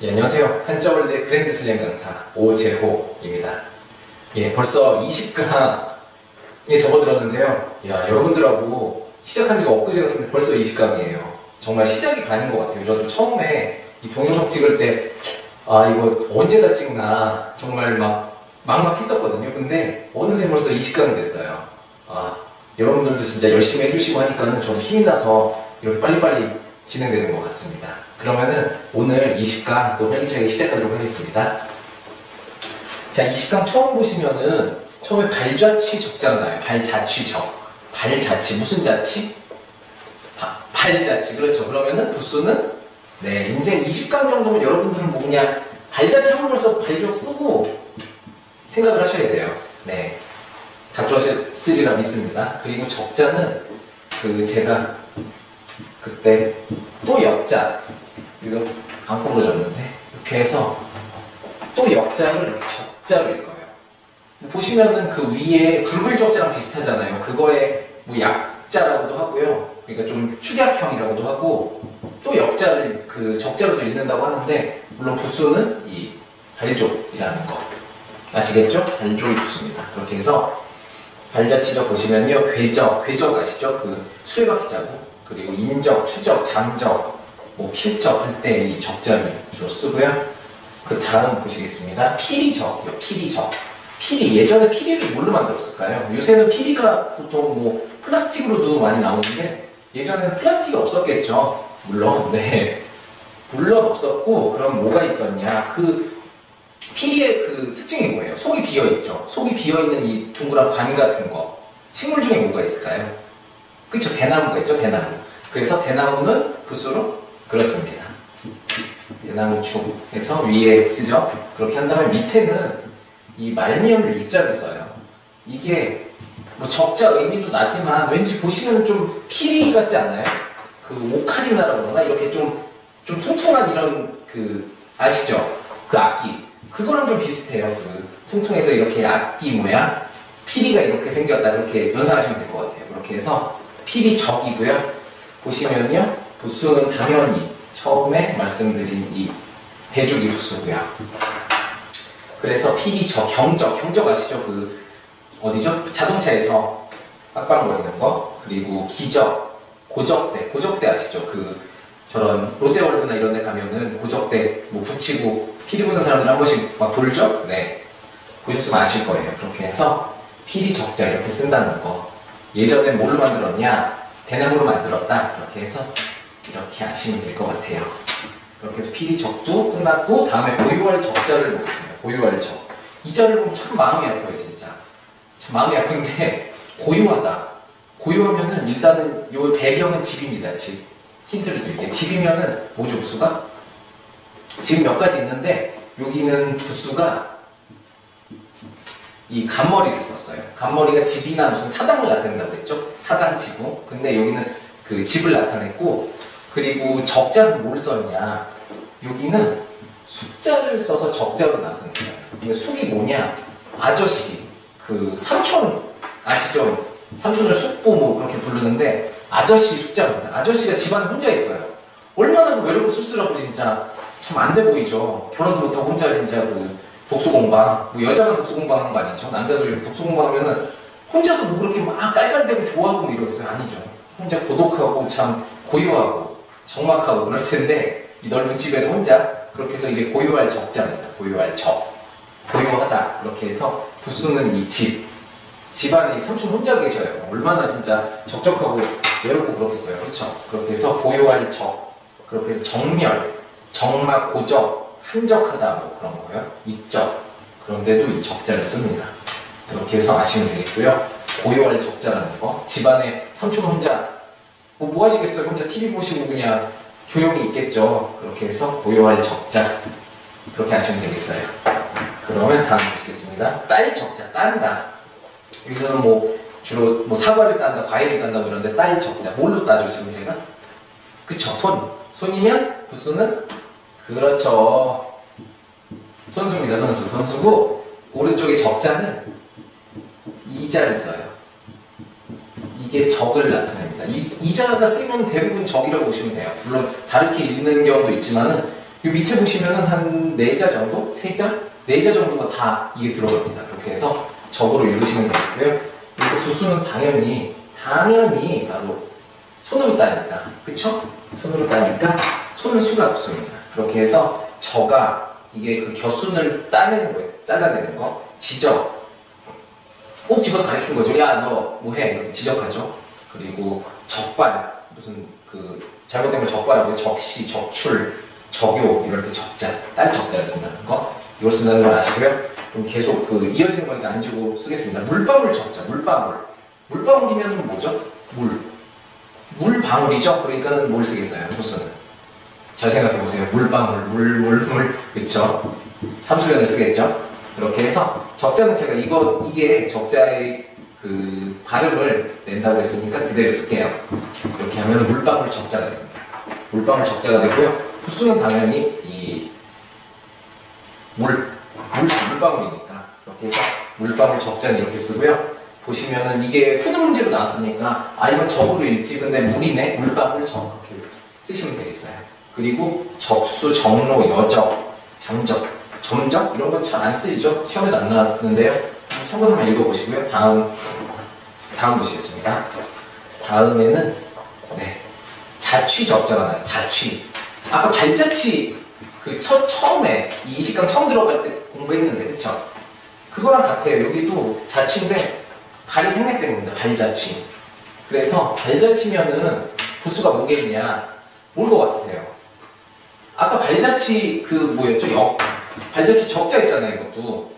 예, 안녕하세요. 한자월드 그랜드슬램 강사 오재호입니다. 예, 벌써 20강에 접어들었는데요. 야, 여러분들하고 시작한 지가 엊그제 같은데 벌써 20강이에요. 정말 시작이 반인 것 같아요. 저도 처음에 이 동영상 찍을 때 이거 언제 다 찍나 정말 막막했었거든요. 근데 어느새 벌써 20강이 됐어요. 여러분들도 진짜 열심히 해주시고 하니까는 저도 힘이 나서 이렇게 빨리빨리 진행되는 것 같습니다. 그러면은 오늘 20강 또 활기차게 시작하도록 하겠습니다. 자, 20강 처음 보시면은 처음에 발자취 적잖아요. 발자취 무슨 자취? 발자취. 그렇죠. 그러면은 부수는 이제 20강 정도면 여러분들은 뭐 그냥 발자취 하면 벌써 발적 쓰고 생각을 하셔야 돼요. 다 그러셨으리라 믿습니다. 그리고 적자는 제가 그때 또 역자 이거 안 구부러졌는데 이렇게 해서 또 역자를 적자로 읽어요. 보시면은 그 위에 굵을적자랑 비슷하잖아요. 그거에 뭐 약자라고도 하고요. 그러니까 좀 축약형이라고도 하고 또 역자를 적자로도 읽는다고 하는데 물론 부수는 이 발족이라는 거 아시겠죠? 발족이 부수입니다. 그렇게 해서 발자취적 보시면요. 궤적 아시죠? 수레바퀴 자국 그리고 인적, 추적, 잠적, 필적 할 때 이 적자를 주로 쓰고요. 그 다음 보시겠습니다. 피리적이요. 피리. 예전에 피리를 뭘로 만들었을까요? 요새는 피리가 보통 플라스틱으로도 많이 나오는데 예전에는 플라스틱이 없었겠죠. 물론 없었고 그럼 뭐가 있었냐? 피리의 특징이 뭐예요? 속이 비어있죠. 속이 비어있는 이 둥그란 관 같은 거. 식물 중에 뭐가 있을까요? 그쵸? 대나무가 있죠. 대나무. 그래서 대나무는 부수로 그렇습니다. 대나무축 해서 위에 쓰죠. 그렇게 한 다음에 밑에는 이 말미음을 유자를 써요. 이게 적자 의미도 나지만 왠지 보시면 좀 피리 같지 않나요? 오카리나라고 그러나? 이렇게 좀 퉁퉁한 이런 아시죠? 악기. 그거랑 좀 비슷해요. 퉁퉁해서 이렇게 악기 모양. 피리가 이렇게 생겼다. 이렇게 연상하시면 될 것 같아요. 그렇게 해서 피리적이고요. 보시면요. 부수는 당연히 처음에 말씀드린 이 대주기 부수고요. 그래서 피리적, 경적 아시죠? 어디죠? 자동차에서 빡빡거리는 거. 그리고 기적, 고적대 아시죠? 저런 롯데월드나 이런 데 가면은 고적대 붙이고 피리 부는 사람들 한 번씩 돌죠? 보셨으면 아실 거예요. 그렇게 해서 피리적자 이렇게 쓴다는 거. 예전에 뭘로 만들었냐? 대나무로 만들었다. 그렇게 해서 이렇게 아시면 될 것 같아요. 그렇게 해서 피리적도 끝났고 다음에 고유할 적자를 보겠습니다. 고유할 적. 이 자를 보면 참 마음이 아파요. 진짜. 참 마음이 아픈데 고유하다. 고유하면은 일단은 요 배경은 집입니다. 집. 힌트를 드릴게요. 집이면은 뭐죠? 부수가? 지금 몇 가지 있는데 여기는 부수가 이 간머리를 썼어요. 간머리가 집이나 무슨 사당을 나타낸다고 했죠? 사당 지구. 근데 여기는 집을 나타냈고 그리고 적자는 뭘 썼냐? 여기는 숫자를 써서 적자로 나타낸 거예요. 근데 숙이 뭐냐? 아저씨. 삼촌 아시죠? 삼촌을 숙부 그렇게 부르는데 아저씨 숫자입니다. 아저씨가 집안에 혼자 있어요. 얼마나 외롭고 쓸쓸하고 진짜 참 안 돼 보이죠? 결혼도 못하고 혼자 진짜 독서공방, 여자만 독서공방하는 거 아니죠? 남자도 이렇게 독서공방하면은 혼자서 그렇게 깔깔대고 좋아하고 이러겠어요? 아니죠. 혼자 고독하고 참 고요하고 적막하고 그럴 텐데 이 넓은 집에서 혼자 그렇게 해서 이게 고요할 적자입니다. 고요할 적. 고요하다. 그렇게 해서 부수는 이 집안에 이 삼촌 혼자 계셔요. 얼마나 진짜 적적하고 외롭고 그렇겠어요. 그렇죠? 그렇게 해서 고요할 적. 그렇게 해서 정멸, 정막, 고적, 한적하다 그런 거예요. 입적. 그런데도 이 적자를 씁니다. 그렇게 해서 아시면 되겠고요. 고요할 적자라는 거. 집안에 삼촌 혼자 뭐 하시겠어요? 혼자 TV 보시고 그냥 조용히 있겠죠. 그렇게 해서 고요할 적자. 그렇게 아시면 되겠어요. 그러면 다음 보시겠습니다. 딸 적자, 딴다. 여기서는 주로 사과를 딴다, 과일을 딴다고 이러는데 딸 적자. 뭘로 따죠 지금 제가? 그쵸, 손이면 부수는 그렇죠. 손수입니다. 손수고 오른쪽에 적자는 이자를 써요. 이게 적을 나타냅니다. 이자가 쓰이면 대부분 적이라고 보시면 돼요. 물론 다르게 읽는 경우도 있지만은 이 밑에 보시면은 한 4자 정도? 3자? 4자 정도가 다 이게 들어갑니다. 그렇게 해서 적으로 읽으시면 되고요. 그래서 부수는 당연히 바로 손으로 따니까, 그쵸? 손으로 따니까 손은 수가 부수입니다. 그렇게 해서 저가 이게 그 겨순을 따내는 거예요. 잘라내는 거. 지적. 꼭 집어서 가리키는 거죠. 야, 너 뭐해? 이렇게 지적하죠. 그리고 적발. 무슨 그 잘못된 걸 적발하고 적시, 적출, 적요 이럴 때 적자, 딸 적자를 쓴다는 거. 이걸 쓴다는 걸 아시고요. 그럼 계속 그 이어지는 거니까 안 주고 쓰겠습니다. 물방울 적자, 물방울. 물방울이면 뭐죠? 물방울이죠? 그러니까는 뭘 쓰겠어요? 부수는. 잘 생각해보세요. 물방울, 그쵸? 삼수변을 쓰겠죠? 그렇게 해서 적자는 제가 이게 적자의 그 발음을 낸다고 했으니까 그대로 쓸게요. 이렇게 하면 물방울 적자가 됩니다. 물방울 적자가 되고요. 부수는 당연히 이 물방울이니까 이렇게 해서 물방울 적자는 이렇게 쓰고요. 보시면은 이게 후능 문제로 나왔으니까 이건 적으로 읽지 근데 물이네 물방울 적 이렇게 쓰시면 되겠어요. 그리고 적수, 적로, 여적, 장적, 점적 이런 건 잘 안 쓰이죠. 시험에도 안 나왔는데요. 참고서만 읽어보시고요. 다음 보시겠습니다. 다음에는 자취 적자가 나요. 자취. 아까 발자취 그 처음에 이 20강 처음 들어갈 때 공부했는데 그쵸? 그거랑 같아요. 여기도 자취인데 발이 생략된 겁니다. 발자취. 그래서 발자취면은 부수가 뭐겠냐? 뭘 것 같으세요? 아까 발자취 그 뭐였죠? 발자취 적자 있잖아요. 이것도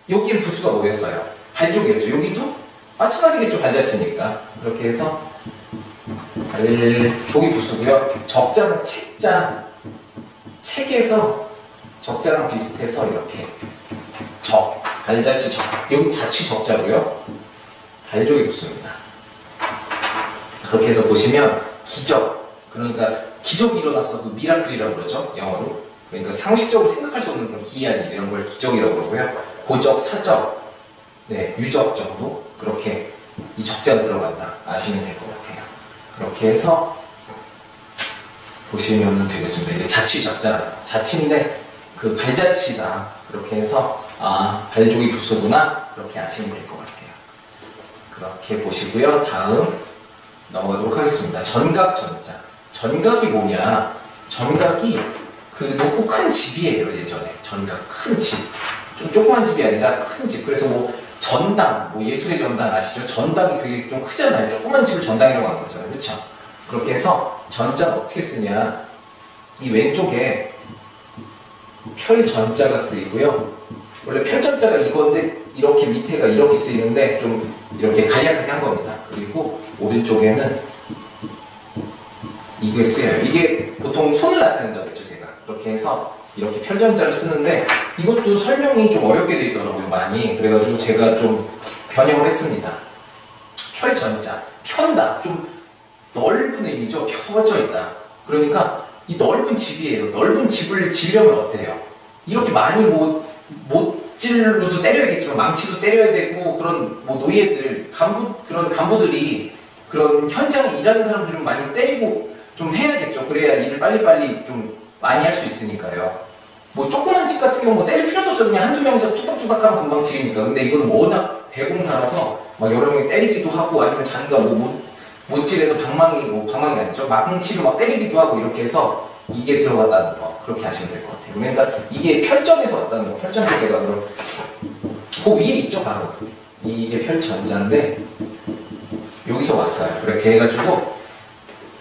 여기엔 부수가 뭐였어요? 발족이었죠. 여기도 마찬가지겠죠. 발자취니까. 그렇게 해서 발족이 부수고요. 적자는 책자. 책에서 적자랑 비슷해서 이렇게 발자취 적. 여기 자취 적자고요. 발족이 부수입니다. 그렇게 해서 보시면 기적. 그러니까 기적이 일어났어. 그 미라클이라고 그러죠. 영어로. 그러니까 상식적으로 생각할 수 없는 그런 기이한 일 이런 걸 기적이라고 그러고요. 고적, 사적, 유적 정도 그렇게 이 적자가 들어간다 아시면 될 것 같아요. 그렇게 해서 보시면 되겠습니다. 이게 자취 적자, 자취인데 그 발자취다. 그렇게 해서 발족이 부수구나 그렇게 아시면 될 것 같아요. 그렇게 보시고요. 다음 넘어가도록 하겠습니다. 전각, 전자. 전각이 뭐냐? 전각이 그 높고 큰 집이에요. 예전에 전각 큰 집. 좀 조그만 집이 아니라 큰 집. 그래서 뭐 전당, 뭐 예술의 전당 아시죠? 전당이 그게 좀 크잖아요. 조그만 집을 전당이라고 하는 거잖아요. 그렇죠? 그렇게 해서 전자는 어떻게 쓰냐? 이 왼쪽에 펼전자가 쓰이고요. 원래 펼전자가 이건데 이렇게 밑에가 이렇게 쓰이는데 좀 이렇게 간략하게 한 겁니다. 그리고 오른쪽에는 이게 쓰여요. 이게 보통 손을 나타낸다고 했죠, 제가. 그렇게 해서 이렇게 펼전자를 쓰는데 이것도 설명이 좀 어렵게 되어 있더라고요, 많이. 그래가지고 제가 좀 변형을 했습니다. 펼전자, 편다, 좀 넓은 의미죠. 펴져 있다. 그러니까 이 넓은 집이에요. 넓은 집을 지으려면 어때요? 이렇게 많이 못질로도 때려야겠지만 망치도 때려야 되고 그런 뭐 노예들, 그런 간부들이 그런 현장에 일하는 사람들 좀 많이 때리고 좀 해야겠죠. 그래야 일을 빨리빨리 좀 많이 할 수 있으니까요. 뭐 조그만 집 같은 경우 뭐 때릴 필요도 없어. 그냥 한두 명이서 뚜덕뚜덕 하면 금방 지으니까. 근데 이건 워낙 대공사라서 막 여러 명이 때리기도 하고 아니면 자기가 못질해서 방망이 아니죠. 망치로 막 때리기도 하고 이렇게 해서 이게 들어갔다는 거. 그렇게 하시면 될 것 같아요. 그러니까 이게 펼전에서 왔다는 거. 펼전도 제가 그럼 그 위에 있죠. 바로. 이게 펼전자인데 여기서 왔어요. 그렇게 해가지고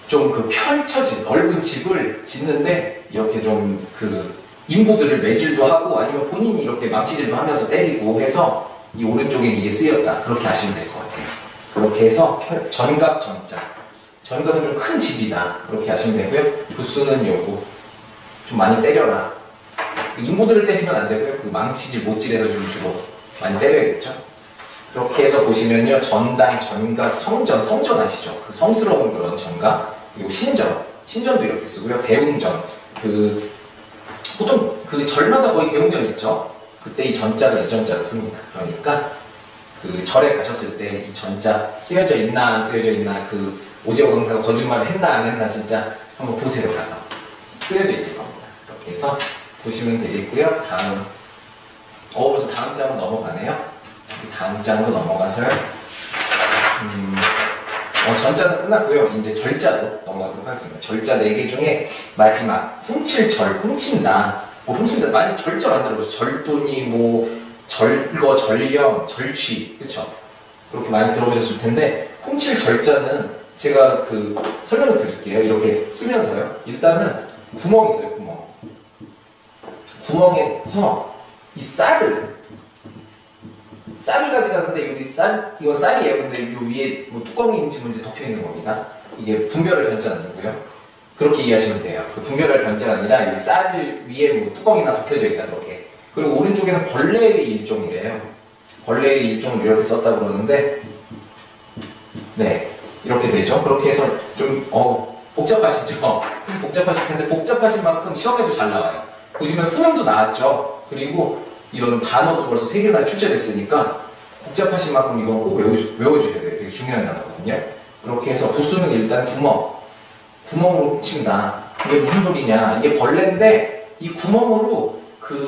좀 그 펼쳐진 넓은 집을 짓는데 이렇게 좀 그 인부들을 매질도 하고 아니면 본인이 이렇게 망치질도 하면서 때리고 해서 이 오른쪽에 이게 쓰였다. 그렇게 하시면 될 것 같아요. 그렇게 해서 전각, 전자. 전각은 좀 큰 집이다. 그렇게 하시면 되고요. 부수는 요거. 좀 많이 때려라. 그 인부들을 때리면 안 되고요. 그 망치질, 못질해서 좀 주로 많이 때려야겠죠. 그렇게 해서 보시면요. 전당, 전각, 성전 아시죠? 그 성스러운 그런 전각. 그리고 신전도 이렇게 쓰고요. 대웅전. 보통 그 절마다 거의 대웅전 있죠? 그때 이 전자를 이 전자를 씁니다. 그러니까 그 절에 가셨을 때 이 전자 쓰여져 있나 안 쓰여져 있나 그 오제호 강사가 거짓말을 했나 안 했나 진짜 한번 보세요. 가서 쓰여져 있을 겁니다. 이렇게 이렇게 해서 보시면 되겠고요. 다음, 벌써 다음 장으로 넘어가네요. 이제 다음 장으로 넘어가서요. 전자는 끝났고요. 이제 절자로 넘어가도록 하겠습니다. 절자 4개 중에 마지막 훔칠절, 훔친다. 훔친다. 많이 절자 만들어보죠. 절도니, 절거, 절령, 절취, 그쵸? 그렇게 많이 들어보셨을 텐데, 훔칠 절자는 제가 설명을 드릴게요. 이렇게 쓰면서요. 일단은 구멍이 있어요, 구멍. 구멍에서 이 쌀을 가져가는데, 여기 이건 쌀이에요. 근데 이 위에 뚜껑인지 뭔지 덮여 있는 겁니다. 이게 분별할 변자는 아니고요. 그렇게 이해하시면 돼요. 분별할 변자가 아니라 이 쌀 위에 뚜껑이나 덮여져 있다, 그렇게. 그리고 오른쪽에는 벌레의 일종이래요. 벌레의 일종을 이렇게 썼다고 그러는데, 네, 이렇게 되죠. 그렇게 해서 좀 복잡하시죠? 선생님 복잡하실 텐데 복잡하신 만큼 시험에도 잘 나와요. 보시면 훈음도 나왔죠. 그리고 이런 단어도 벌써 3개나 출제됐으니까 복잡하신 만큼 이건 꼭 외워주셔야 돼요. 되게 중요한 단어거든요. 그렇게 해서 부수는 일단 구멍으로 훔친다. 이게 무슨 소리냐? 이게 벌레인데 이 구멍으로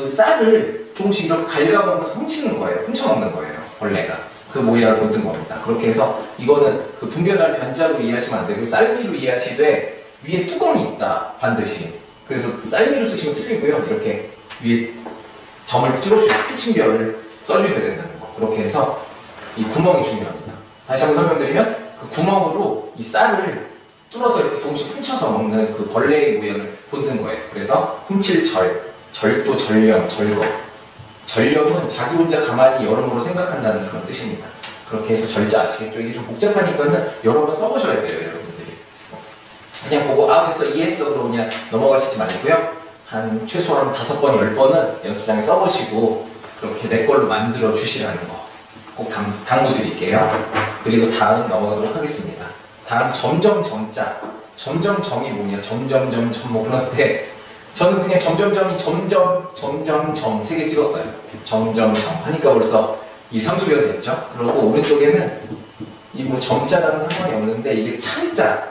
쌀을 조금씩 이렇게 갉아먹으면서 훔치는 거예요. 훔쳐먹는 거예요. 벌레가. 그 모양을 본뜬 겁니다. 그렇게 해서 이거는 분별할 변자로 이해하시면 안 되고 쌀미로 이해하시되 위에 뚜껑이 있다. 반드시. 그래서 쌀미로 쓰시면 틀리고요. 이렇게 위에 점을 찍어주셔서 피침별을 써주셔야 된다는 거. 그렇게 해서 이 구멍이 중요합니다. 다시 한번 설명드리면 구멍으로 이 쌀을 뚫어서 이렇게 조금씩 훔쳐서 먹는 벌레의 모양을 본뜬 거예요. 그래서 훔칠절, 절도, 절령, 절거. 절령은 자기 혼자 가만히 여러모로 생각한다는 그런 뜻입니다. 그렇게 해서 절자 아시겠죠? 이게 좀 복잡하니까는 여러 번 써보셔야 돼요, 여러분들이. 그냥 보고 됐어, 이해했어 그러고 그냥 넘어가시지 말고요. 최소한 5번, 10번은 연습장에 써보시고 그렇게 내 걸로 만들어 주시라는 거 꼭 당부드릴게요. 그리고 다음 넘어가도록 하겠습니다. 다음 점점점자. 점점점이 뭐냐? 점점점점 그런데 저는 그냥 점점점이 점점 3개 찍었어요. 점점점 하니까 벌써 이 삼수리가 됐죠. 그리고 오른쪽에는 이 점자랑은 상관이 없는데 이게 참자.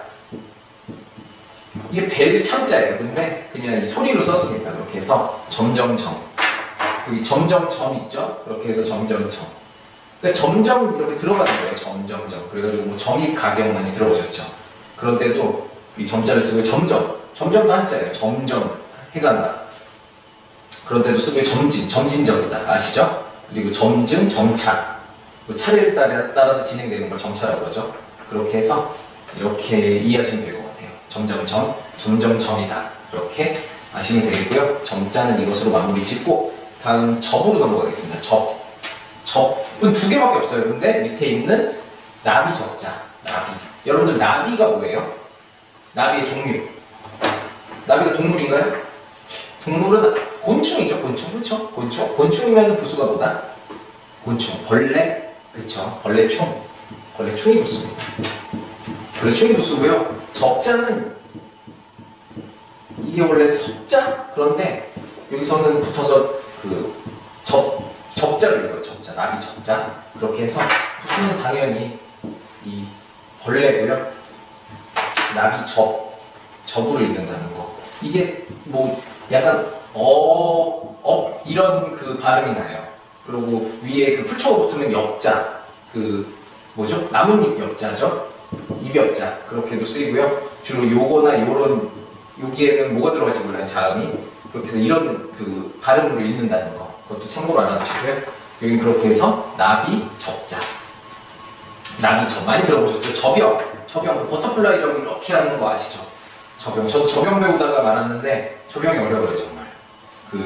이게 벨 참자예요. 근데 그냥 이 소리로 썼습니다. 그렇게 해서 점점점. 여기 점점점 있죠? 그렇게 해서 점점점. 그러니까 점점 이렇게 들어가는 거예요. 점점점. 그래가지고 정의 가격 많이 들어보셨죠? 그런데도 이 점자를 쓰고 점점도 한자예요. 점점 해간다. 그런데도 쓰고 점진적이다. 아시죠? 그리고 점증, 정차. 차례를 따라서 진행되는 걸 정차라고 하죠. 그렇게 해서 이렇게 이해하시면 될 것 같아요. 점점점이다. 이렇게 아시면 되겠고요. 점자는 이것으로 마무리 짓고 다음 접으로 넘어가겠습니다. 접은 2개밖에 없어요. 근데 밑에 있는 나비 접자. 나비. 여러분들 나비가 뭐예요? 나비의 종류. 나비가 동물인가요? 동물은 곤충이죠. 그렇죠? 곤충이면 부수가 뭐다? 곤충. 벌레. 그쵸? 벌레충이 부수입니다. 벌레충이 부수고요. 접자는 이게 원래 석자? 그런데 여기서는 붙어서 접자를 읽어요. 접자. 나비 접자. 그렇게 해서 부수는 당연히 이 벌레고요. 나비 접으로 읽는다는 거. 이게 약간 이런 발음이 나요. 그리고 위에 풀초가 붙으면 엽자. 나뭇잎 엽자죠. 입엽자. 그렇게도 쓰이고요. 주로 요거나 요런 여기에는 뭐가 들어갈지 몰라요. 자음이. 그렇게 해서 이런 발음으로 읽는다는 거. 그것도 참고로 알아두시고요. 여기는 그렇게 해서 나비 접자. 나비접 많이 들어보셨죠? 저병 버터플라이라고 이렇게 하는 거 아시죠? 저병. 저도 저병 배우다가 말았는데 저병이 어려워요 정말.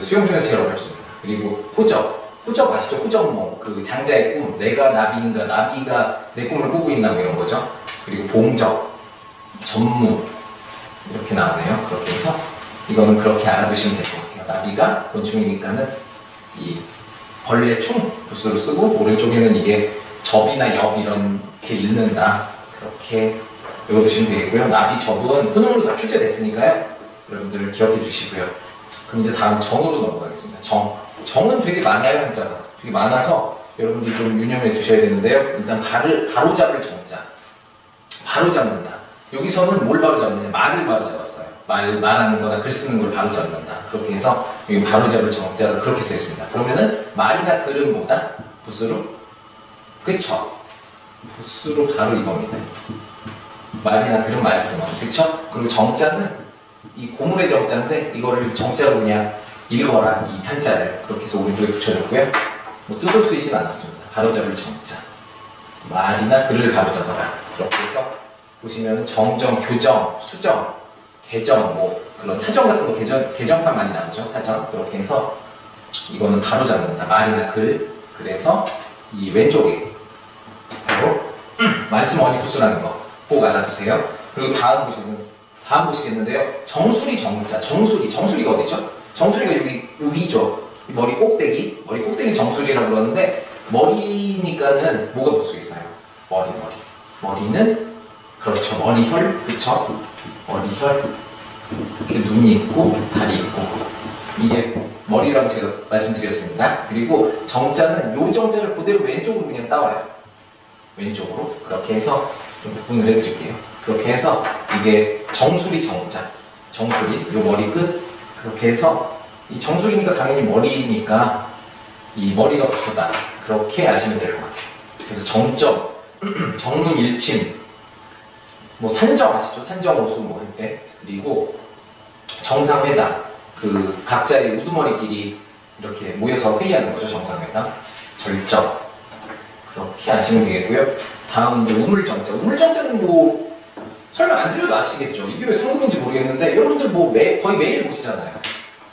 수영 중에서 제일 어렵습니다. 그리고 호적 아시죠? 호적몽. 장자의 꿈. 내가 나비인가 나비가 내 꿈을 꾸고 있나 이런 거죠. 그리고 봉적, 전무 이렇게 나오네요. 그렇게 해서 이거는 그렇게 알아두시면 될 것 같아요. 나비가 곤충이니까는 이 벌레충 부수로 쓰고 오른쪽에는 이게 접이나 엽 이렇게 읽는다. 그렇게 외워두시면 되겠고요. 나비 접은 훈음으로 다 출제됐으니까요. 여러분들 기억해 주시고요. 그럼 이제 다음 정으로 넘어가겠습니다. 정은 되게 많아요. 한자가 되게 많아서 여러분들 좀 유념해 두셔야 되는데요. 일단 바로잡을 정자. 바로 잡는다. 여기서는 뭘 바로 잡느냐? 말을 바로 잡았어요. 말하는 거나 글 쓰는 걸 바로 잡는다. 그렇게 해서 여기 바로 잡을 정자가 그렇게 써 있습니다. 그러면은 말이나 글은 뭐다? 부수로? 그쵸? 부수로 바로 이겁니다. 말이나 글은 말씀어. 그쵸? 그리고 정자는 이 고물의 정자인데 이거를 정자로 그냥 읽어라. 이 한자를. 그렇게 해서 오른쪽에 붙여줬고요. 뭐 뜻을 쓰이진 않았습니다. 바로 잡을 정자. 말이나 글을 바로 잡아라. 그렇게 해서 보시면은 정정, 교정, 수정, 개정, 뭐 그런 사정 같은 거 개정판 많이 나오죠. 사정. 그렇게 해서 이거는 바로 잡는다. 말이나 글. 그래서 이 왼쪽에 바로 말씀 어니 부수라는 거 꼭 알아두세요. 그리고 다음 보시겠는데요. 정수리 정자. 정수리가 어디죠? 정수리가 여기 위죠. 머리 꼭대기 정수리라고 그러는데 머리니까는 뭐가 부수겠어요? 머리는 그렇죠. 머리혈, 그쵸? 머리혈. 이렇게 눈이 있고 다리 있고 이게 머리라고 제가 말씀드렸습니다. 그리고 정자는 요 정자를 그대로 왼쪽으로 그냥 따와요. 왼쪽으로. 그렇게 해서 좀 구분을 해드릴게요. 그렇게 해서 이게 정수리 정자. 정수리, 요 머리 끝. 그렇게 해서 이 정수리니까 당연히 머리니까 이 머리가 부수다. 그렇게 아시면 될 것 같아요. 그래서 정점, 정문 일침, 뭐 산정 아시죠? 산정호수 뭐 할 때. 그리고 정상회담. 그 각자의 우두머리끼리 이렇게 모여서 회의하는 거죠. 정상회담. 절정. 그렇게 아시면 되겠고요. 다음은 이제 우물정자. 우물정자는 뭐 설명 안 드려도 아시겠죠? 이게 왜 상금인지 모르겠는데 여러분들 뭐 거의 매일 보시잖아요.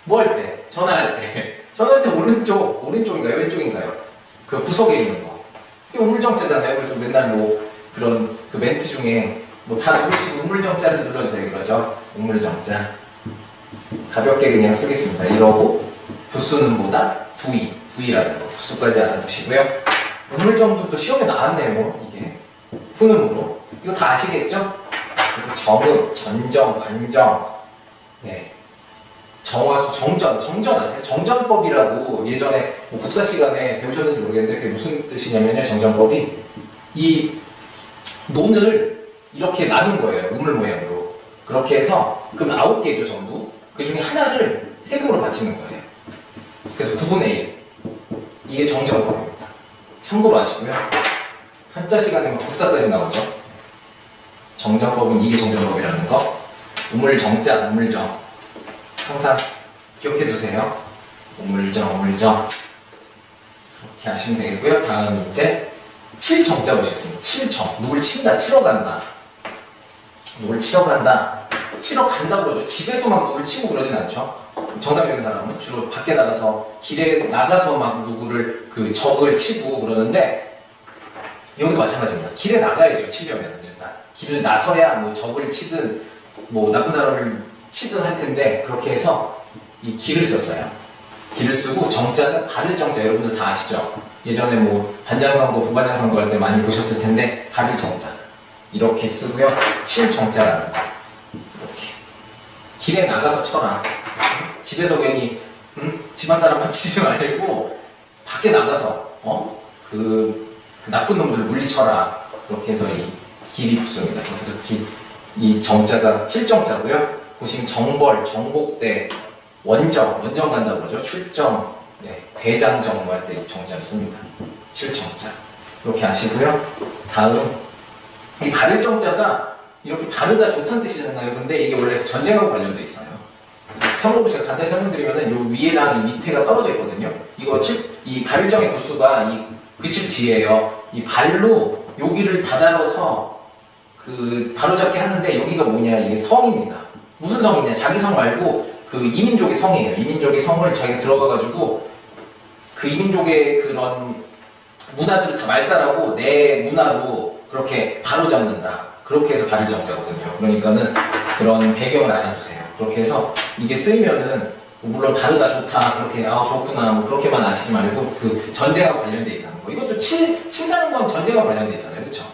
뭐 할 때? 전화할 때. 전화할 때 오른쪽인가요? 왼쪽인가요? 그 구석에 있는 거. 이게 우물정자잖아요. 그래서 맨날 뭐 그런 그 멘트 중에 뭐 다 누르시고 우물정자를 눌러주세요. 그러죠? 우물정자. 가볍게 그냥 쓰겠습니다. 이러고 부수는 뭐다? 부위라는 거. 부수까지 알아두시고요. 우물정도 시험에 나왔네요. 이게 훈음으로. 이거 다 아시겠죠? 그래서 정음, 전정, 관정, 네, 정화수, 정전 아세요? 정전법이라고 예전에 뭐 국사 시간에 배우셨는지 모르겠는데 그게 무슨 뜻이냐면요. 정전법이 이 논을 이렇게 나눈 거예요. 우물 모양으로. 그렇게 해서 그럼 9개죠 전부. 그 중에 하나를 세금으로 바치는 거예요. 그래서 9분의 1. 이게 정전법입니다. 참고로 아시고요. 한자 시간에 국사까지 나오죠. 정전법은 이게 정전법이라는 거. 우물정자, 우물정. 항상 기억해 두세요. 우물정. 그렇게 하시면 되겠고요. 다음 이제 칠정자 보시겠습니다. 칠정. 누굴 친다, 치러 간다. 누굴 치러 간다. 치러 간다 그러죠. 집에서만 누굴 치고 그러진 않죠. 정상적인 사람은 주로 밖에 나가서 길에 나가서 막 누구를 그 적을 치고 그러는데 여기도 마찬가지입니다. 길에 나가야죠. 치려면 일단 길을 나서야 뭐 적을 치든 뭐 나쁜 사람을 치든 할 텐데 그렇게 해서 이 길을 썼어요. 길을 쓰고 정자는 바를 정자 여러분들 다 아시죠? 예전에 뭐 반장선거, 부반장선거 할 때 많이 보셨을 텐데 바를 정자 이렇게 쓰고요. 칠 정자라는 거 이렇게 길에 나가서 쳐라. 집에서 괜히 집안 사람만 치지 말고 밖에 나가서 그 나쁜 놈들 물리쳐라. 그렇게 해서 이 길이 부수입니다. 그래서 이 정자가 칠정자고요. 보시면 정벌, 정복대, 원정 간다고 그러죠. 출정, 네, 대장정 할 때 이 정자를 씁니다. 칠정자. 이렇게 아시고요. 다음 이 바를정자가 이렇게 바르다 좋다는 뜻이잖아요. 근데 이게 원래 전쟁하고 관련돼 있어요. 참고로 제가 간단히 설명드리면은 요 위에랑 이 밑에가 떨어져 있거든요. 이 발정의 부수가 이 그칠지예요. 이 발로 여기를 다다뤄서 그 바로잡게 하는데 여기가 뭐냐? 이게 성입니다. 무슨 성이냐? 자기 성 말고 그 이민족의 성이에요. 이민족의 성을 자기가 들어가가지고 그 이민족의 그런 문화들을 다 말살하고 내 문화로 그렇게 바로잡는다. 그렇게 해서 발정자거든요. 그러니까는 그런 배경을 알아두세요. 그렇게 해서 이게 쓰이면은 물론 다르다 좋다 그렇게 좋구나 뭐 그렇게만 아시지 말고 그 전쟁하고 관련돼 있다는 거. 이것도 친다는 건 전쟁하고 관련돼 있잖아요, 그렇죠?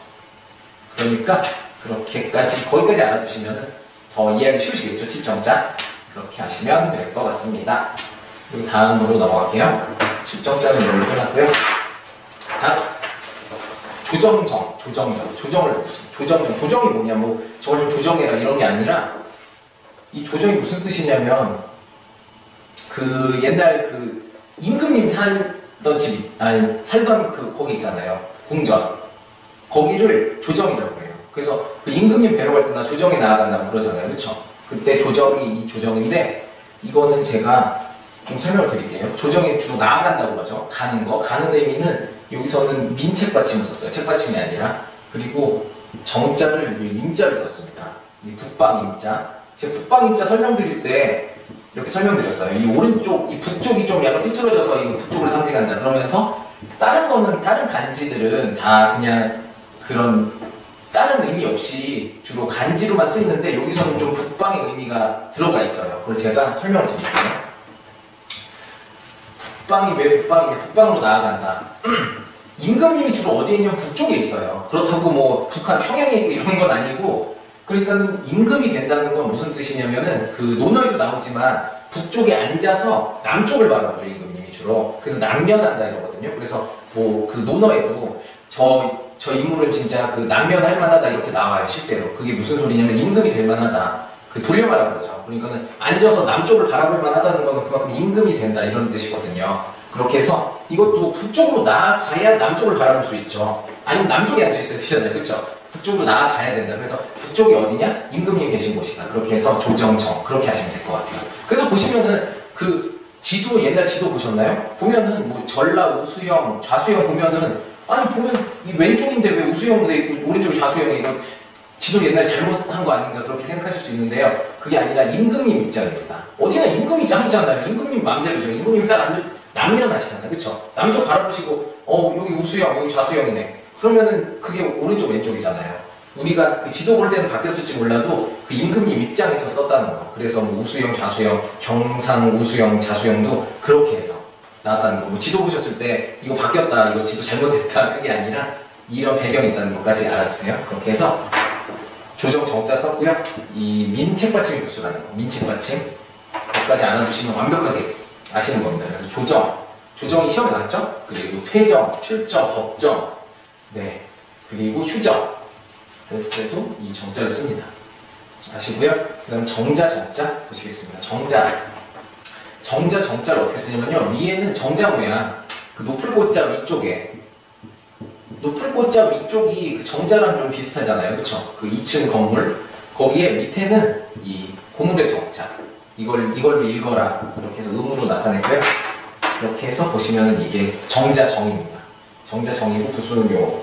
그러니까 그렇게까지 거기까지 알아두시면은 더 이해하기 쉬우시겠죠, 칠정자. 그렇게 하시면 될 것 같습니다. 그리고 다음으로 넘어갈게요. 칠정자는 여기로 해놨고요. 다음 조정을 넣었습니다. 조정이 뭐냐, 뭐 저걸 좀 조정해라 이런 게 아니라 이 조정이 무슨 뜻이냐면 그 옛날 그 임금님 살던 집, 아니 살던 그 거기 있잖아요. 궁전. 거기를 조정이라고 해요. 그래서 그 임금님 뵈러 갈 때 나 조정에 나아간다고 그러잖아요. 그렇죠? 그때 조정이 이 조정인데 이거는 제가 좀 설명을 드릴게요. 조정에 주로 나아간다고 그러죠. 가는 거. 가는 의미는 여기서는 민책받침을 썼어요. 책받침이 아니라. 그리고 정자를 임자를 썼습니다. 이 북방임자. 제가 북방임자 설명드릴 때 이렇게 설명드렸어요. 이 오른쪽, 이 북쪽이 좀 약간 삐뚤어져서 이 북쪽을 상징한다. 그러면서 다른 거는, 다른 간지들은 다 그냥 그런 다른 의미 없이 주로 간지로만 쓰이는데 여기서는 좀 북방의 의미가 들어가 있어요. 그걸 제가 설명을 드릴게요. 북방이 왜 북방이냐? 북방으로 나아간다. 임금님이 주로 어디에 있냐면 북쪽에 있어요. 그렇다고 뭐 북한 평양에 있고 이런 건 아니고, 그러니까 임금이 된다는 건 무슨 뜻이냐면은 그 논어에도 나오지만 북쪽에 앉아서 남쪽을 바라보죠, 임금님이 주로. 그래서 남면한다 이러거든요. 그래서 뭐 그 논어에도 저 인물은 진짜 그 남면할 만하다 이렇게 나와요, 실제로. 그게 무슨 소리냐면 임금이 될 만하다. 그 돌려 말하는 거죠. 그러니까는 앉아서 남쪽을 바라볼 만하다는 거는 그만큼 임금이 된다 이런 뜻이거든요. 그렇게 해서 이것도 북쪽으로 나아가야 남쪽을 바라볼 수 있죠. 아니면 남쪽에 앉아 있어야 되잖아요, 그렇죠? 북쪽으로 나아가야 된다. 그래서 북쪽이 어디냐? 임금님 계신 곳이다. 그렇게 해서 조정정 그렇게 하시면 될 것 같아요. 그래서 보시면은 그 지도, 옛날 지도 보셨나요? 보면은 뭐 전라, 우수영, 좌수영 보면은 아니 보면 이 왼쪽인데 왜 우수영으로 돼 있고 오른쪽이 좌수영이 이거 지도 옛날에 잘못한 거 아닌가 그렇게 생각하실 수 있는데요. 그게 아니라 임금님 입장입니다. 어디나 임금 입장이잖아요. 임금님 마음대로죠. 임금님이 딱 남면하시잖아요. 그쵸? 남쪽 바라보시고 여기 우수영, 여기 좌수영이네. 그러면은 그게 오른쪽 왼쪽이잖아요. 우리가 그 지도 볼 때는 바뀌었을지 몰라도 그 임금님 입장에서 썼다는 거. 그래서 뭐 우수영, 좌수영, 경상, 우수영, 좌수영도 그렇게 해서 나왔다는 거. 뭐 지도 보셨을 때 이거 바뀌었다, 이거 지도 잘못됐다 그게 아니라 이런 배경이 있다는 것까지 알아주세요. 그렇게 해서 조정 정자 썼고요. 이 민책받침이 부수라는 거. 민책받침 여기까지 알아두시면 완벽하게 아시는 겁니다. 그래서 조정이 시험에 나왔죠. 그리고 퇴정, 출정, 법정, 네, 그리고 휴정. 그때도 이 정자를 씁니다. 아시고요. 그 다음 정자 보시겠습니다. 정자를 어떻게 쓰냐면요. 위에는 정자 모양, 그 노풀꽃자 위쪽에, 노풀꽃자 위쪽이 그 정자랑 좀 비슷하잖아요. 그쵸? 그 2층 건물. 거기에 밑에는 이 고물의 정자. 이걸로 읽어라. 이렇게 해서 음으로 나타냈고요. 이렇게 해서 보시면은 이게 정자정입니다. 정자정이고 부수요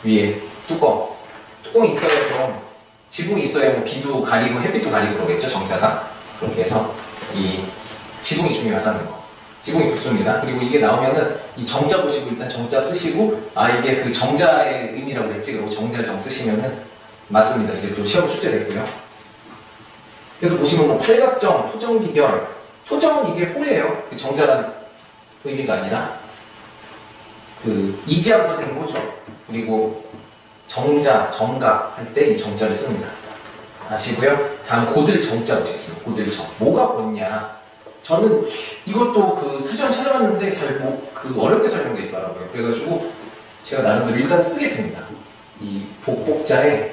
위에 뚜껑이 있어야 좀, 지붕이 있어야 뭐 비도 가리고 햇빛도 가리고 그러겠죠, 정자가. 그렇게 해서 이 지붕이 중요하다는 거. 지붕이 붙습니다. 그리고 이게 나오면은 이 정자 보시고 일단 정자 쓰시고, 이게 그 정자의 의미라고 했지. 그리고 정자정 쓰시면은 맞습니다. 이게 또 시험 출제됐고요. 그래서 보시면 뭐 팔각정, 토정, 비결. 토정은 이게 호예요. 그 정자란 의미가 아니라 그 이지함 선생님 호죠. 그리고 정자, 정각 할 때 이 정자를 씁니다. 아시고요. 다음 고들 정자 보시겠습니다. 고들정. 뭐가 곧냐? 저는 이것도 그 사전 찾아봤는데 잘 그 어렵게 설명되어 있더라고요. 그래가지고 제가 나름대로 일단 쓰겠습니다. 이 복복자에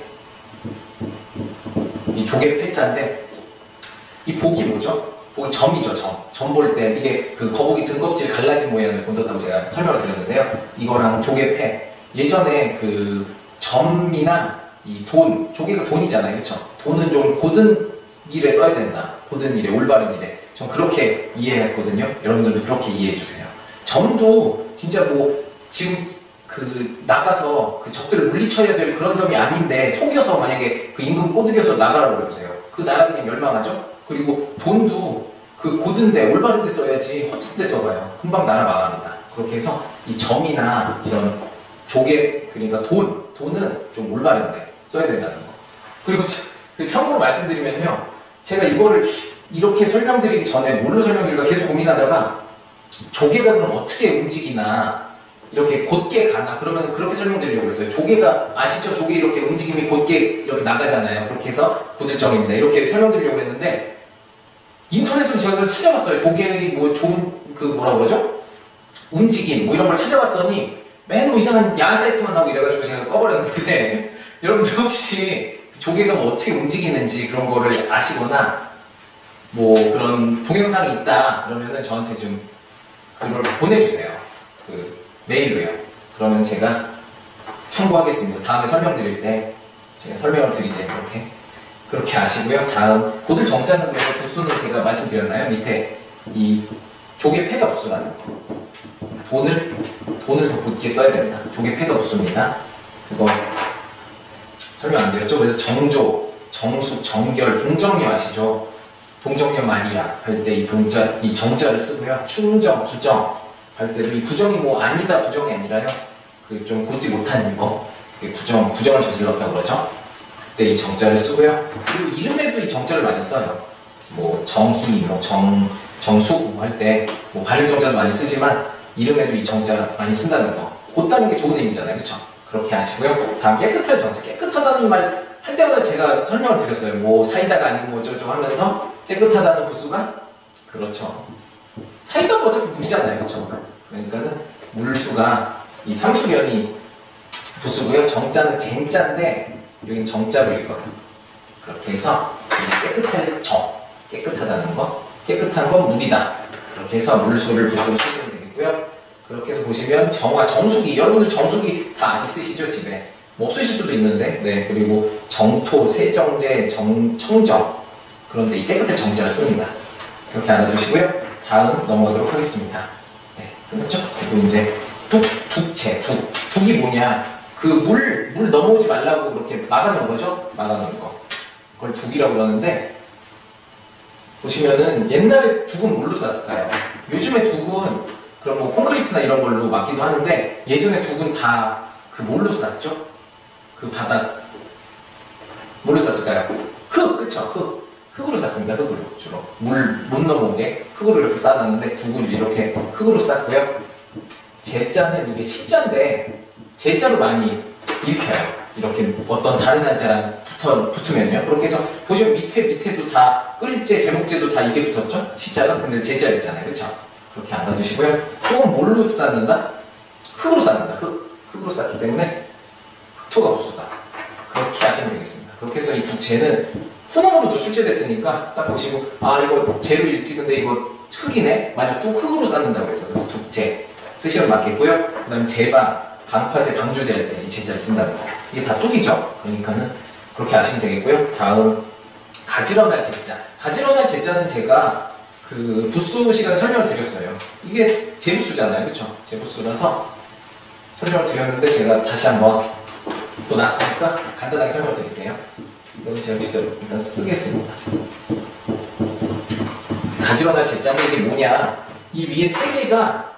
이 조개 패자인데 이 복이 뭐죠? 복이 점이죠, 점. 점 볼 때 이게 그 거북이 등껍질 갈라진 모양을 본다고 제가 설명을 드렸는데요. 이거랑 조개 패. 예전에 그 점이나 이 돈, 조개가 돈이잖아요, 그렇죠? 돈은 좀 고든 일에 써야 된다. 고든 일에, 올바른 일에. 전 그렇게 이해했거든요. 여러분들도 그렇게 이해해 주세요. 점도 진짜 뭐 지금 그 나가서 그 적들을 물리쳐야 될 그런 점이 아닌데 속여서 만약에 그 임금 꼬드겨서 나가라고 그래보세요. 그 나라 그냥 멸망하죠. 그리고 돈도 그 고든데 올바른 데 써야지 허튼 데 써봐요. 금방 나라 망합니다. 그렇게 해서 이 점이나 이런 조개, 그러니까 돈은 좀 올바른데 써야 된다는 거. 그리고 참고로 말씀드리면요, 제가 이거를 이렇게 설명드리기 전에 뭘로 설명드릴까 계속 고민하다가 조개가 그럼 어떻게 움직이나, 이렇게 곧게 가나, 그러면 그렇게 설명드리려고 했어요. 조개가 아시죠? 조개 이렇게 움직임이 곧게 이렇게 나가잖아요. 그렇게 해서 고들정입니다. 이렇게 설명드리려고 했는데 인터넷으로 제가 그래서 찾아봤어요. 조개의 뭐 좋은 그 뭐라 그러죠? 움직임 뭐 이런 걸 찾아봤더니 맨 뭐 이상한 야한 사이트만 나오고 이래가지고 제가 꺼버렸는데 여러분들 혹시 조개가 뭐 어떻게 움직이는지 그런 거를 아시거나 뭐 그런 동영상이 있다 그러면은 저한테 좀 그걸 보내주세요. 그 메일로요. 그러면 제가 참고하겠습니다. 다음에 설명드릴 때 제가 설명을 드리게 그렇게 아시고요. 다음 고들 정자는 그래서 부수는 제가 말씀드렸나요? 밑에 이 조개 폐가 부수라는 거. 돈을 더 붙게 써야 된다. 조개 폐가 부수입니다. 그거 설명 안 드렸죠? 그래서 정조, 정숙, 정결, 동정녀 아시죠? 동정녀 마리아 할 때 이 정자를 쓰고요. 충정, 부정 할 때도 이 부정이 뭐 아니다 부정이 아니라요. 그 좀 god지 못한 거, 부정을 저질렀다고 그러죠. 그때 이 정자를 쓰고요. 그리고 이름에도 이 정자를 많이 써요. 뭐 정희, 뭐 정숙 할 때 뭐 발음 정자도 많이 쓰지만 이름에도 이 정자 많이 쓴다는 거. 곧다는 게 좋은 의미잖아요, 그렇죠? 그렇게 하시고요. 다음 깨끗할 정자. 깨끗하다는 말 할 때마다 제가 설명을 드렸어요. 뭐 사이다가 아니고 뭐 어쩌고 하면서 깨끗하다는 부수가 그렇죠. 사이다가 어차피 물이잖아요, 그렇죠? 그러니까는 물수가 이 상수변이 부수고요. 정자는 쟁자인데 여긴 정자로 읽어요. 그렇게 해서 깨끗할 깨끗하다는 거, 깨끗한 건 물이다. 그렇게 해서 물수를 부수로 쓰시면 되겠고요. 그렇게 해서 보시면 정화, 정수기, 여러분들 정수기 다 안 쓰시죠, 집에? 뭐 없으실 수도 있는데, 네. 그리고 정토, 세정제, 청정. 그런데 이 깨끗한 정자를 씁니다. 그렇게 알아두시고요. 다음 넘어가도록 하겠습니다. 네, 끝났죠? 그리고 이제 둑체, 둑이 뭐냐? 그 물 넘어오지 말라고 그렇게 막아놓은 거죠? 막아놓은 거. 그걸 둑이라고 그러는데, 보시면은 옛날에 둑은 뭘로 쌌을까요? 요즘에 둑은 그럼 뭐 콘크리트나 이런 걸로 막기도 하는데, 예전에 둑은 다 그 뭘로 쌌죠? 그 바닥 뭘로 쌌을까요? 흙, 그쵸? 흙으로 쌌습니다. 흙으로 주로 물 못 넘어오게 흙으로 이렇게 쌓아놨는데 둑을 이렇게 흙으로 쌓고요. 제자는 이게 시자인데 제자로 많이 읽혀요. 이렇게 어떤 다른 한자랑 붙으면요. 그렇게 해서 보시면 밑에도 다 끌제, 제목제도 다 이게 붙었죠? 시자가 근데 제자였잖아요, 그쵸? 그렇게 알아두시고요. 흙은 뭘로 쌓는다? 흙으로 쌓는다. 흙으로 쌓기 때문에 흙토가 부수다. 그렇게 하시면 되겠습니다. 그렇게 해서 이 둑제는 후nom으로도 출제됐으니까 딱 보시고 이거 재로 읽지 근데 이거 흙이네? 맞아, 뚝 흙으로 쌓는다고 했어. 그래서 둑제 쓰시면 맞겠고요. 그 다음에 제방, 방파제, 방조제 할 때 이 제자를 쓴다는 거. 이게 다 뚝이죠. 그러니까는 그렇게 아시면 되겠고요. 다음 가지런할 제자. 가지런할 제자는 제가 그 부수 시간에 설명을 드렸어요. 이게 제부수잖아요, 그렇죠? 제부수라서 설명을 드렸는데 제가 다시 한번 또 나왔으니까 간단하게 설명을 드릴게요. 이건 제가 직접 일단 쓰겠습니다. 가지런할 제자인데 이게 뭐냐? 이 위에 세 개가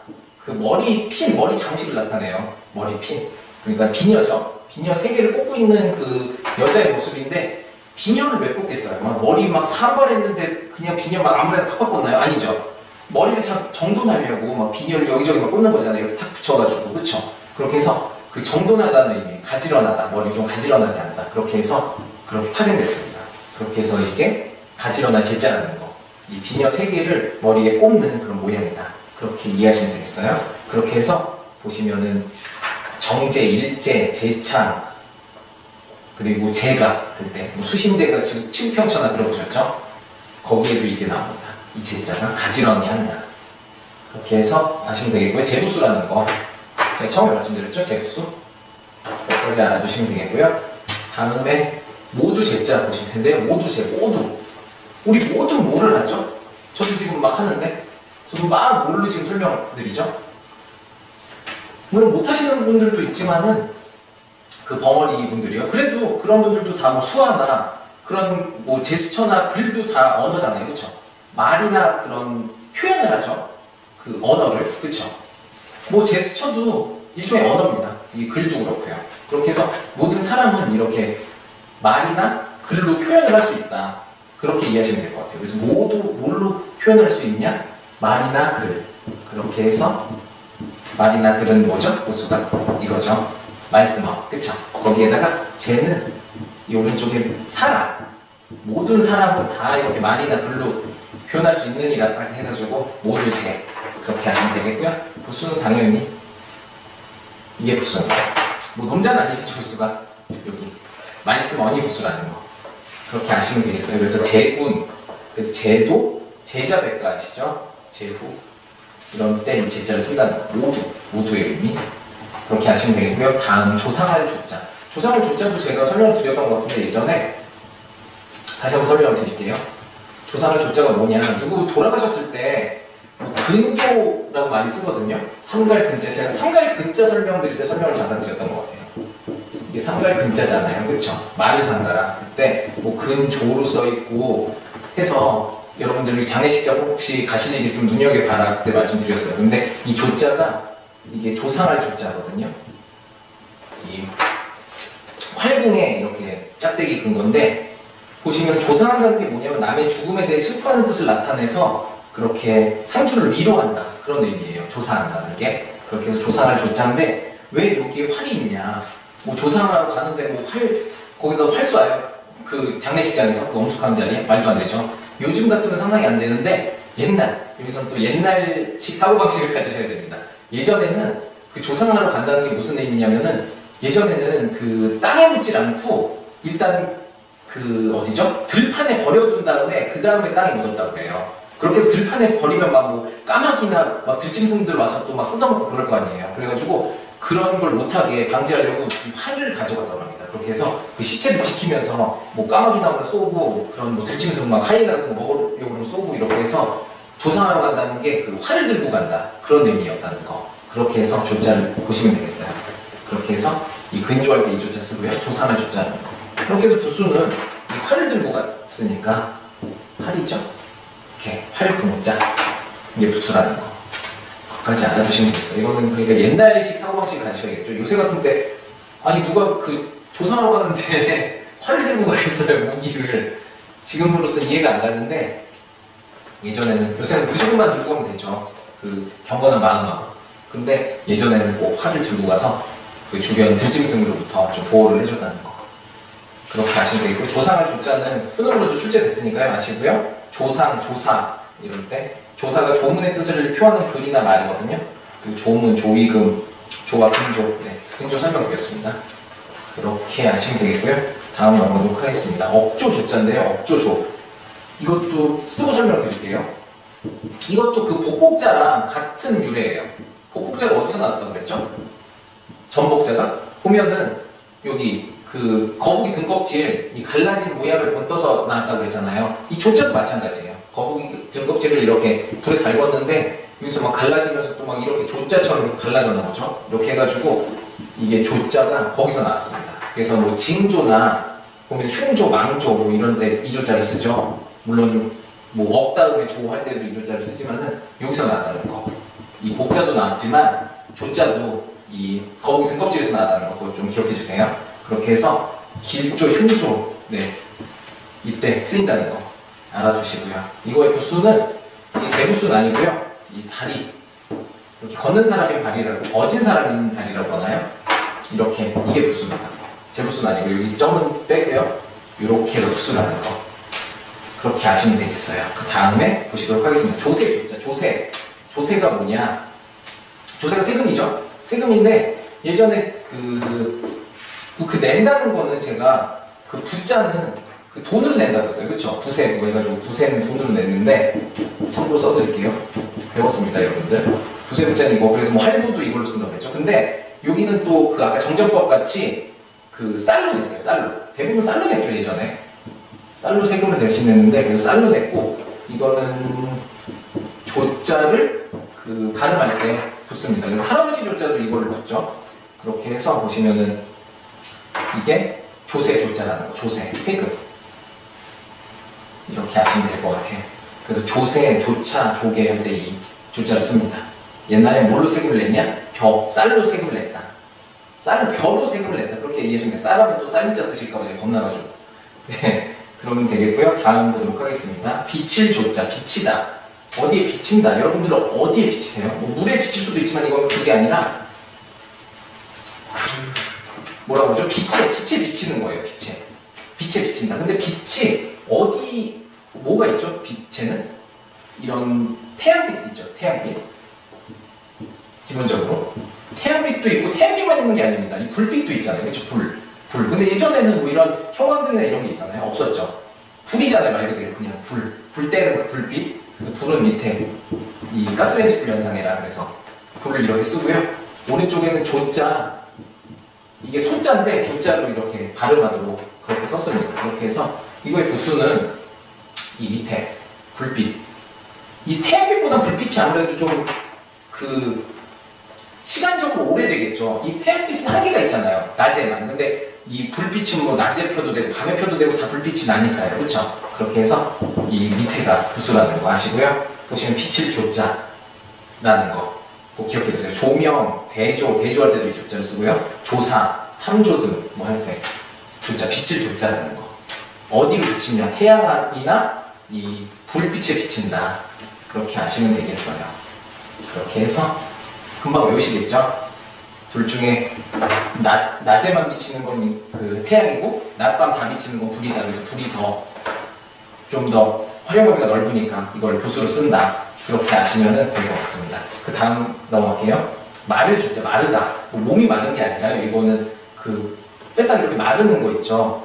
그 머리 장식을 나타내요. 머리 핀. 그러니까 비녀죠. 비녀 세 개를 꽂고 있는 그 여자의 모습인데 비녀를 왜 꽂겠어요? 머리 막 산발했는데 그냥 비녀 막 아무데나 팍팍 꽂나요? 아니죠. 머리를 참 정돈하려고 막 비녀를 여기저기 막 꽂는 거잖아요. 이렇게 탁 붙여가지고, 그렇죠? 그렇게 해서 그 정돈하다는 의미, 가지런하다, 머리 좀 가지런하게 한다. 그렇게 해서 그렇게 파생됐습니다. 그렇게 해서 이게 가지런한 제자라는 거. 이 비녀 세 개를 머리에 꼽는 그런 모양이다. 그렇게 이해하시면 되겠어요. 그렇게 해서 보시면은 정제, 일제, 제창, 그리고 제가 할 때 수신제가 지금 칠평천하 들어보셨죠? 거기에도 이게 나옵니다. 이 제자가 가지런히 한다. 그렇게 해서 아시면 되겠고요. 제부수라는 거 제가 처음에 말씀드렸죠? 제부수 여기까지 알아두시면 되겠고요. 다음에 모두 제자 보실 텐데요. 모두 우리 모두 뭐를 하죠? 저도 지금 막 하는데 저도 막 뭘로 지금 설명드리죠? 물론 못하시는 분들도 있지만은 그 벙어리 분들이요. 그래도 그런 분들도 다 뭐 수화나 그런 뭐 제스처나 글도 다 언어잖아요, 그렇죠? 말이나 그런 표현을 하죠. 그 언어를, 그렇죠? 뭐 제스처도 일종의 언어입니다. 이 글도 그렇고요. 그렇게 해서 모든 사람은 이렇게 말이나 글로 표현을 할 수 있다. 그렇게 이해하시면 될 것 같아요. 그래서 모두 뭘로 표현할 수 있냐? 말이나 글. 그렇게 해서 말이나 글은 뭐죠? 보수가 이거죠. 말씀어, 그쵸? 거기에다가 쟤는 이 오른쪽에 사람, 모든 사람은 다 이렇게 말이나 글로 표현할 수 있는 이라 딱 해가지고 모두 쟤 그렇게 하시면 되겠고요. 보수는 당연히 이게 부수입니다. 뭐 nom자는 아니겠죠, 부수가. 여기 말씀 어니 부수라는 거. 그렇게 아시면 되겠어요. 그래서 제군, 그래서 제도, 제자백가 아시죠? 제후. 이런 때 이 제자를 쓴다는 거. 모두의 의미. 그렇게 하시면 되겠고요. 다음 조상할 조자. 조상할 조자도 제가 설명을 드렸던 것 같은데 예전에 다시 한번 설명을 드릴게요. 조상할 조자가 뭐냐? 누구 돌아가셨을 때 근조라고 많이 쓰거든요. 삼갈 근자. 제가 삼갈 근자 설명드릴 때 설명을 잠깐 드렸던 것 같아요. 이게 삼갈 근자잖아요. 그쵸? 말을 삼가라. 그때 뭐 근조로 써있고 해서 여러분들이 장례식장 혹시 가실 일 있으면 눈여겨봐라. 그때 말씀드렸어요. 근데 이 조자가 이게 조상할 조자거든요. 이 활궁에 이렇게 짝대기 근 건데 보시면 조상한다는 게 뭐냐면 남의 죽음에 대해 슬퍼하는 뜻을 나타내서 그렇게 상주를 위로한다. 그런 의미예요. 조상한다는 게. 그렇게 해서 조상할 조자인데 왜 여기에 활이 있냐. 뭐 조상하러 가는데 뭐 거기서 활 쏴요. 그 장례식장에서 그 엄숙한 자리에 말도 안 되죠. 요즘 같으면 상상이 안 되는데 여기서는 또 옛날식 사고방식을 가지셔야 됩니다. 예전에는 그 조상하러 간다는 게 무슨 의미냐면은 예전에는 그 땅에 묻질 않고 일단 그 어디죠? 들판에 버려둔 다음에 그 다음에 땅에 묻었다고 그래요. 그렇게 해서 들판에 버리면 막 뭐 까마귀나 막 들짐승들 와서 또 막 뜯어먹고 그럴 거 아니에요. 그래가지고 그런 걸 못하게 방지하려고 활을 가져갔다고 합니다. 그렇게 해서 그 시체를 지키면서 뭐 까마귀 나오면 쏘고 그런 뭐 들짐승 막 하이에나 같은 거 먹으려고 쏘고 이렇게 해서 조상하러 간다는 게 그 활을 들고 간다. 그런 의미였다는 거. 그렇게 해서 조자를 보시면 되겠어요. 그렇게 해서 이 근조할 때 이 조자 쓰고요. 조상할 조자는 거. 그렇게 해서 부수는 이 활을 들고 갔으니까 활이죠. 이렇게 활궁자. 이게 부수라는 거. 까지 알아두시면 되겠어요. 이거는 그러니까 옛날식 사고방식을 가지셔야겠죠. 요새 같은 때 아니 누가 그 조상하러 가는데 활을 들고 가겠어요. 무기를. 지금으로서는 이해가 안 가는데 예전에는 요새는 무조건만 들고 가면 되죠. 그 경건한 마음하고. 근데 예전에는 꼭 활을 들고 가서 그 주변 들짐승으로부터 좀 보호를 해줬다는 거. 그렇게 아시면 되겠고 조상할 조자는 훈으로도 출제됐으니까요. 아시고요. 조상, 조사 이럴 때 조사가 조문의 뜻을 표하는 글이나 말이거든요. 그리고 조문, 조위금, 조와 근조. 네, 근조 설명드렸습니다. 그렇게 아시면 되겠고요. 다음 넘어가도록 하겠습니다. 억조 조자인데요. 억조 조. 이것도 쓰고 설명드릴게요. 이것도 그 복복자랑 같은 유래예요. 복복자가 어디서 나왔다고 그랬죠? 전복자가? 보면은 여기 그 거북이 등껍질 이 갈라진 모양을 본떠서 나왔다고 했잖아요. 이 조자도 마찬가지예요. 거북이 등껍질을 이렇게 불에 달궜는데 여기서 막 갈라지면서 또 막 이렇게 조자처럼 갈라졌는 거죠. 이렇게 해가지고 이게 조자가 거기서 나왔습니다. 그래서 뭐 징조나 보면 흉조, 망조 뭐 이런 데 이 조자를 쓰죠. 물론 뭐 억다음에 조 할 때도 이 조자를 쓰지만은 여기서 나왔다는 거. 이 복자도 나왔지만 조자도 이 거북이 등껍질에서 나왔다는 거 그거 좀 기억해 주세요. 그렇게 해서 길조, 흉조 네 이때 쓰인다는 거 알아두시고요. 이거의 부수는 이 세부수는 아니고요. 이 다리 이렇게 걷는 사람의 다리라고 어진 사람인 다리라고 하나요? 이렇게 이게 부수입니다. 제부수는 아니고 여기 점은 빼고요. 이렇게가 부수라는 거 그렇게 아시면 되겠어요. 그 다음에 보시도록 하겠습니다. 조세 조자 조세가 뭐냐? 조세가 세금이죠. 세금인데 예전에 그 낸다는 거는 제가 그 부자는 그 돈으로 낸다고 했어요. 그쵸? 부세 뭐 해가지고 부세는 돈으로 냈는데 참고로 써드릴게요. 배웠습니다 여러분들. 부세 부자는 이거 그래서 뭐 할부도 이걸로 쓴다고 했죠. 근데 여기는 또 그 아까 정전법 같이 그 쌀로 냈어요. 쌀로. 대부분 쌀로 냈죠 예전에. 쌀로 세금을 대신 냈는데 그래서 쌀로 냈고 이거는 조자를 그 발음할 때 붙습니다. 그래서 할아버지 조자도 이걸로 붙죠. 그렇게 해서 보시면은 이게 조세 조자라는 거. 조세 세금. 이렇게 하시면 될 것 같아요. 그래서 조세, 조차, 조개 할 때 이 조자를 씁니다. 옛날에 뭘로 세금을 냈냐? 쌀로 세금을 냈다. 벼로 세금을 냈다. 그렇게 이해하시면 돼요. 쌀하면 또 쌀문자 쓰실까봐 제가 겁나가지고. 네, 그러면 되겠고요. 다음 보도록 하겠습니다. 비칠 조자, 비치다. 어디에 비친다. 여러분들은 어디에 비치세요? 뭐 물에 비칠 수도 있지만 이건 그게 아니라 뭐라고 하죠? 빛에 비치는 거예요. 빛에 비친다. 근데 빛이 어디 뭐가 있죠? 빛에는 이런 태양빛 있죠. 태양빛 기본적으로 태양빛도 있고 태양빛만 있는 게 아닙니다. 이 불빛도 있잖아요. 그렇죠? 불. 근데 예전에는 뭐 이런 형광등이나 이런 게 있잖아요. 없었죠. 불이잖아요. 말 그대로 그냥 불 때는 그 불빛. 그래서 불은 밑에 이 가스레인지 불 현상이라 그래서 불을 이렇게 쓰고요. 오른쪽에는 조자, 이게 손자인데 조자로 이렇게 발음하도록 그렇게 썼습니다. 그렇게 해서 이거의 부수는 이 밑에 불빛. 이 태양빛보다 불빛이 아무래도 좀 그 시간적으로 오래되겠죠. 이 태양빛은 한계가 있잖아요. 낮에만. 근데 이 불빛은 뭐 낮에 펴도 되고 밤에 펴도 되고 다 불빛이 나니까요. 그렇죠? 그렇게 해서 이 밑에가 부수라는 거 아시고요. 보시면 빛을 조자라는 거 꼭 기억해 두세요. 조명, 대조할 때도 이 조자를 쓰고요. 조사, 탐조등 뭐 할 때 조자, 빛을 조자라는 거. 어디로 비치냐? 태양이나 이 불빛에 비친다. 그렇게 아시면 되겠어요. 그렇게 해서 금방 외우시겠죠? 둘 중에 낮에만 비치는 건 그 태양이고 낮밤 다 비치는 건 불이다. 그래서 불이 좀 더 활용 범위가 넓으니까 이걸 부수로 쓴다. 그렇게 아시면 될 것 같습니다. 그 다음 넘어갈게요. 마를 조자, 마르다. 몸이 마른 게 아니라요. 이거는 그 뺏상 이렇게 마르는 거 있죠.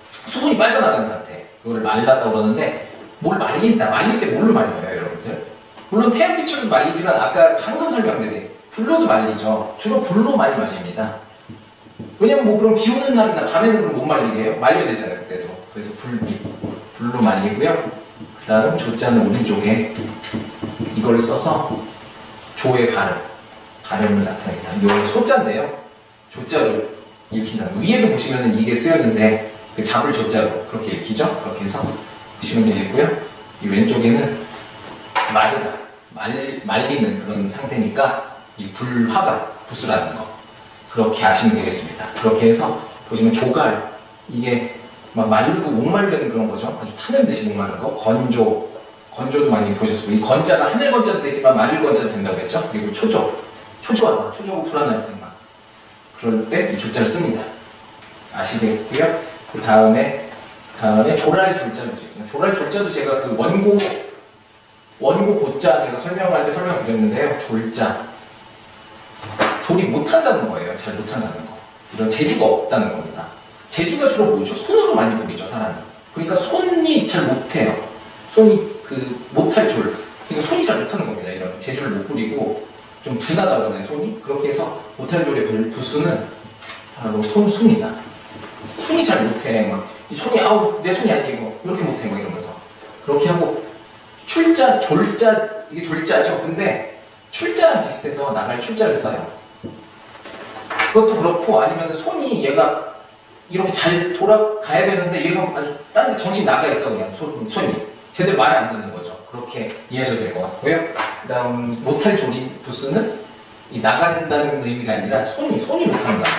수분이 빠져나가는 상태. 이거를 말랐다고 그러는데 뭘 말린다. 말릴 때 뭘로 말려요, 여러분들? 물론 태양빛으로도 말리지만 아까 방금 설명드린 불로도 말리죠. 주로 불로 많이 말립니다. 왜냐면 뭐 그럼 비 오는 날이나 밤에는 그럼 못 말리게 해요? 말려야 되잖아요, 그때도. 그래서 불로 말리고요. 그 다음 조자는 오른쪽에 이걸 써서 조의 발음을 나타냅니다. 이거 소자인데요. 조자로 읽힌다. 위에도 보시면은 이게 쓰였는데 그 잡을 조자로 그렇게 읽히죠? 그렇게 해서 보시면 되겠고요. 이 왼쪽에는 마르다. 말리는 그런 상태니까 이 불화가 부수라는 거. 그렇게 아시면 되겠습니다. 그렇게 해서 보시면 조갈, 이게 막 마르고 목마르는 그런 거죠. 아주 타는 듯이 목마른 거. 건조도 많이 보셨고, 이 건자가 하늘 건자도 되지만 마를 건자도 된다고 했죠. 그리고 초조하다. 초조하고 불안할 때 막 그럴 때 이 조자를 씁니다. 아시겠고요. 그 다음에 조랄 졸자를 있습니다. 조랄 졸자도 제가 그 원고 고자 제가 설명할 때 설명드렸는데요. 졸자. 조리 못한다는 거예요. 잘 못한다는 거. 이런 재주가 없다는 겁니다. 재주가 주로 뭐죠? 손으로 많이 부리죠, 사람이. 그러니까 손이 잘 못해요. 손이 못할 줄. 그러니까 손이 잘 못하는 겁니다. 이런 재주를 못 부리고 좀 둔하다 그러나요, 손이? 그렇게 해서 못할 줄의 부수는 바로 손수입니다. 손이 잘 못해. 막 이 손이 내 손이 아니고 이렇게 못해. 막 이러면서 그렇게 하고 출자, 졸자 이게 졸자죠. 근데 출자랑 비슷해서 나갈 출자를 써요. 그것도 그렇고 아니면 손이 얘가 이렇게 잘 돌아가야 되는데 얘가 아주 다른 데 정신이 나가 있어. 그냥 손이 제대로 말을 안 듣는 거죠. 그렇게 이해하셔도 될 것 같고요. 그 다음 못할 조리 부수는 이 나간다는 의미가 아니라 손이 못한다.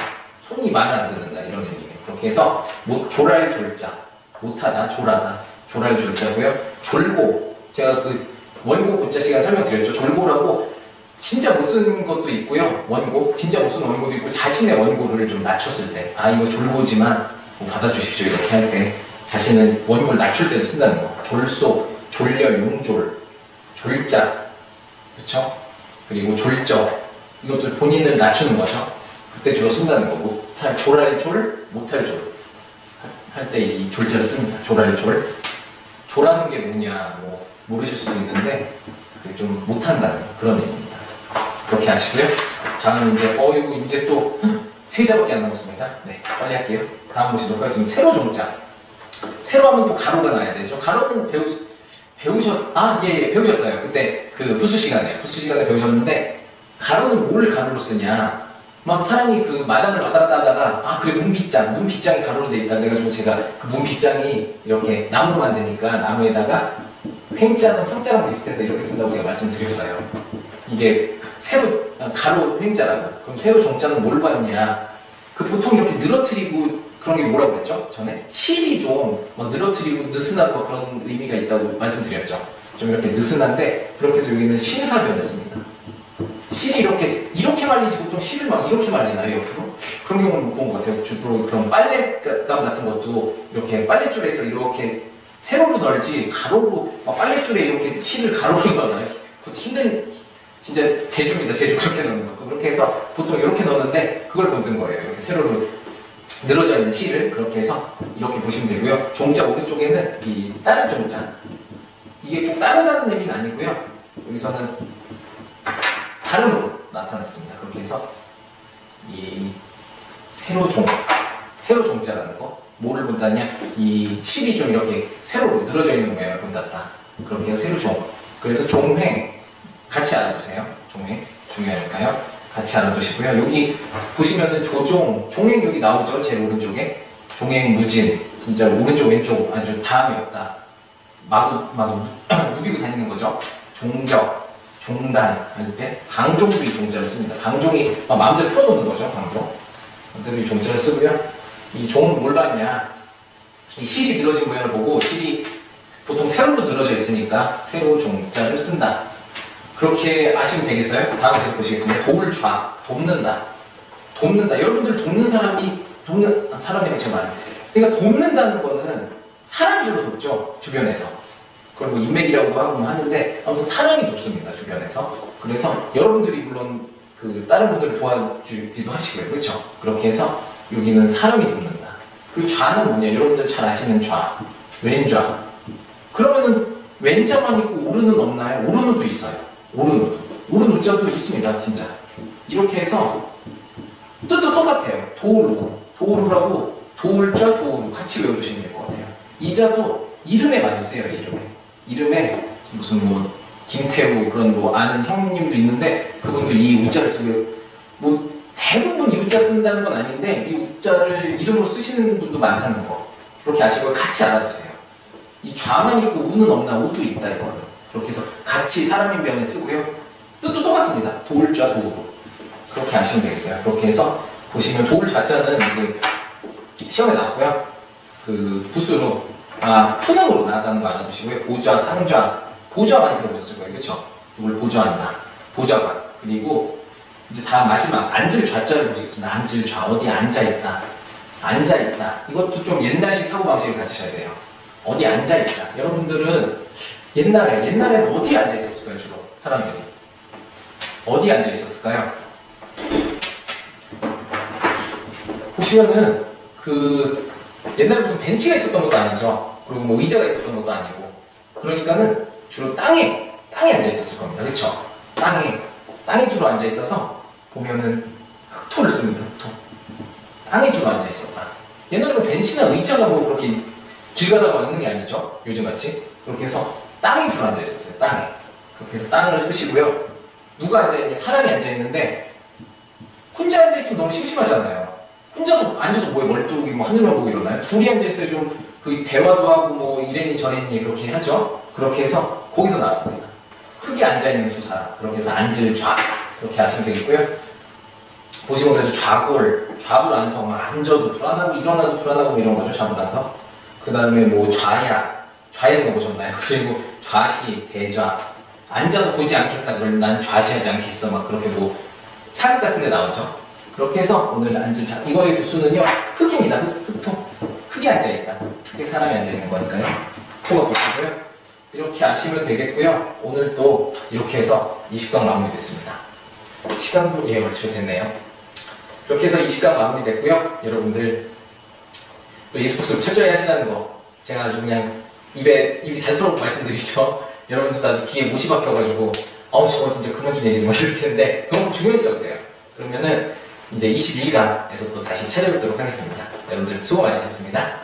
손이 말을 안 듣는다. 이런 의미예요. 그렇게 해서 조랄 졸자, 못하다, 졸하다, 조랄 졸자고요. 졸고, 제가 그 원고 고자 시간 설명드렸죠. 졸고라고 진짜 못 쓴 것도 있고요. 원고, 진짜 못 쓴 원고도 있고 자신의 원고를 좀 낮췄을 때 이거 졸고지만 뭐 받아주십시오 이렇게 할 때 자신은 원고를 낮출 때도 쓴다는 거. 졸소, 졸렬, 용졸, 졸자, 그쵸? 그리고 졸저, 이것도 본인을 낮추는 거죠. 그때 주로 쓴다는 거. 조랄 졸, 못할 졸 할 때 이 졸자를 씁니다. 조랄 졸. 조라는 게 뭐냐 뭐 모르실 수도 있는데 그게 좀 못한다는 그런 의미입니다. 그렇게 하시고요. 다음은 이제 또 세 자밖에 안 남았습니다. 네, 빨리 할게요. 다음 보시도록 하겠습니다. 세로 종자. 세로 하면 또 가로가 나야 되죠. 가로는 배우셨어요. 그때 그 부수 시간에 배우셨는데 가로는 뭘 가로로 쓰냐? 막 사람이 그 마당을 왔다 갔다 하다가 그래 문빗장이 가로로 돼 있다 그래가지고 제가 그 문빗장이 이렇게 나무로 만드니까 나무에다가 횡자는 평자랑 비슷해서 이렇게 쓴다고 제가 말씀드렸어요. 이게 세로 가로 횡자라고. 그럼 세로 종자는 뭘 봤냐? 그 보통 이렇게 늘어뜨리고 그런 게 뭐라고 그랬죠? 전에 실이 좀 늘어뜨리고 느슨하고 그런 의미가 있다고 말씀드렸죠. 좀 이렇게 느슨한데 그렇게 해서 여기는 실사변이었습니다. 실이 이렇게 말리지 보통 실을 막 이렇게 말리나요, 옆으로? 그런 경우는 못 본 것 같아요. 주로 그런 빨랫감 같은 것도 이렇게 빨랫줄에서 이렇게 세로로 널지 가로로 빨랫줄에 이렇게 실을 가로로 넣어요. 그것도 진짜 제주입니다. 제주 그렇게 넣는 것도. 그렇게 해서 보통 이렇게 넣는데 그걸 본뜬 거예요. 이렇게 세로로 늘어져 있는 실을 그렇게 해서 이렇게 보시면 되고요. 종자 오른쪽에는 이 다른 종자, 이게 꼭 다른 의미는 아니고요. 여기서는 발음으로 나타났습니다. 그렇게 해서 이 세로 종자라는 거, 뭐를 본다냐? 이 실이 좀 이렇게 세로로 늘어져 있는 모양을 본다다. 그렇게 해서 세로종. 그래서 종횡 같이 알아두세요. 종횡 중요하니까요. 같이 알아두시고요. 여기 보시면은 종횡 여기 나오죠. 제일 오른쪽에 종횡 무진, 진짜 오른쪽 왼쪽 아주 다음이 없다. 마구 누비고 다니는 거죠. 종적, 종단 할 때 방종도 이 종자를 씁니다. 방종이 마음대로 풀어놓는 거죠. 방종. 마음대로 이 종자를 쓰고요. 이 종은 뭘 봤냐? 이 실이 늘어진 모양을 보고 실이 보통 세로로 늘어져 있으니까 세로 종자를 쓴다. 그렇게 아시면 되겠어요? 다음 계속 보시겠습니다. 돌좌, 돕는다. 여러분들 돕는 사람이 정말. 그러니까 돕는다는 거는 사람이 주로 돕죠. 주변에서. 그걸 뭐 인맥이라고도 하고 하는데 아무튼 사람이 돕습니다. 주변에서. 그래서 여러분들이 물론 그 다른 분들을 도와주기도 하시고요. 그렇죠? 그렇게 해서 여기는 사람이 돕는다. 그리고 좌는 뭐냐? 여러분들 잘 아시는 좌, 왼좌. 그러면은 왼자만 있고 오른은 없나요? 오른우도 있어요. 오른우자도 있습니다. 진짜. 이렇게 해서 뜻도 똑같아요. 도우루라고 도울자, 도우루 같이 외워두시면 될 것 같아요. 이 자도 이름에 많이 쓰여요. 이름에 무슨 뭐 김태우 그런 뭐 아는 형님도 있는데 그분도 이 우자를 쓰고요. 뭐 대부분 이 우자 쓴다는 건 아닌데 이 우자를 이름으로 쓰시는 분도 많다는 거 그렇게 아시고 같이 알아두세요. 이 좌만 있고 우는 없나? 우도 있다 이거는. 그렇게 해서 같이 사람인 면에 쓰고요. 뜻도 똑같습니다. 도울좌, 도우루. 그렇게 아시면 되겠어요. 그렇게 해서 보시면 도울좌자는 이게 시험에 나왔고요. 그 부수로 푸능으로 나왔다는 거 알아두시고요. 보좌, 상좌, 보좌 많이 들어보셨을 거예요. 그렇죠? 이걸 보좌한다. 보좌관. 그리고 이제 다음 마지막 앉을 좌자를 보시겠습니다. 앉을 좌 어디 앉아있다. 이것도 좀 옛날식 사고방식을 가지셔야 돼요. 어디 앉아있다. 여러분들은 옛날엔 어디 앉아있었을까요? 주로 사람들이 어디 앉아있었을까요? 보시면은 그 옛날에 무슨 벤치가 있었던 것도 아니죠. 그리고 뭐 의자가 있었던 것도 아니고 그러니까는 주로 땅에 앉아있었을 겁니다. 그쵸? 땅에 주로 앉아있어서 보면은 흑토를 씁니다. 흑토. 땅에 주로 앉아있었다. 옛날에는 벤치나 의자가 뭐 그렇게 길 가다가 있는 게 아니죠. 요즘같이. 그렇게 해서 땅에 주로 앉아있었어요. 땅에. 그렇게 해서 땅을 쓰시고요. 누가 앉아있냐? 사람이 앉아있는데 혼자 앉아있으면 너무 심심하잖아요. 혼자서 앉아서 뭐에 멀뚱히 뭐 하늘만 보고 이러나요? 둘이 앉아있어야 좀 그 대화도 하고 뭐 이랬니 저랬니 그렇게 하죠. 그렇게 해서 거기서 나왔습니다. 크게 앉아있는 두 사람. 그렇게 해서 앉을 좌. 그렇게 하시면 되겠고요. 보시면 그래서 좌불안성 앉아도 불안하고 일어나도 불안하고 이런 거죠. 좌불안성. 그 다음에 뭐 좌야는 거 보셨나요? 그리고 좌시, 대좌. 앉아서 보지 않겠다. 그러면 난 좌시하지 않겠어. 막 그렇게 뭐 사극 같은 데 나오죠. 그렇게 해서 오늘 앉은 자, 이거의 부수는요. 흙입니다. 흙토. 흙에 앉아있다. 흙에 사람이 앉아있는 거니까요. 토가 부수고요. 이렇게 아시면 되겠고요. 오늘 또 이렇게 해서 20강 마무리됐습니다. 시간도 얼추 됐네요. 이렇게 해서 20강 마무리됐고요. 여러분들 또 예습복습 철저히 하시라는 거 제가 아주 그냥 입이 닳도록 말씀드리죠. 여러분들도 아주 귀에 못이 박혀가지고 저거 진짜 그만 좀 얘기 좀 이럴 텐데 너무 중요했죠. 그래요. 그러면은 이제 21강에서 또 다시 찾아뵙도록 하겠습니다. 여러분들 수고 많으셨습니다.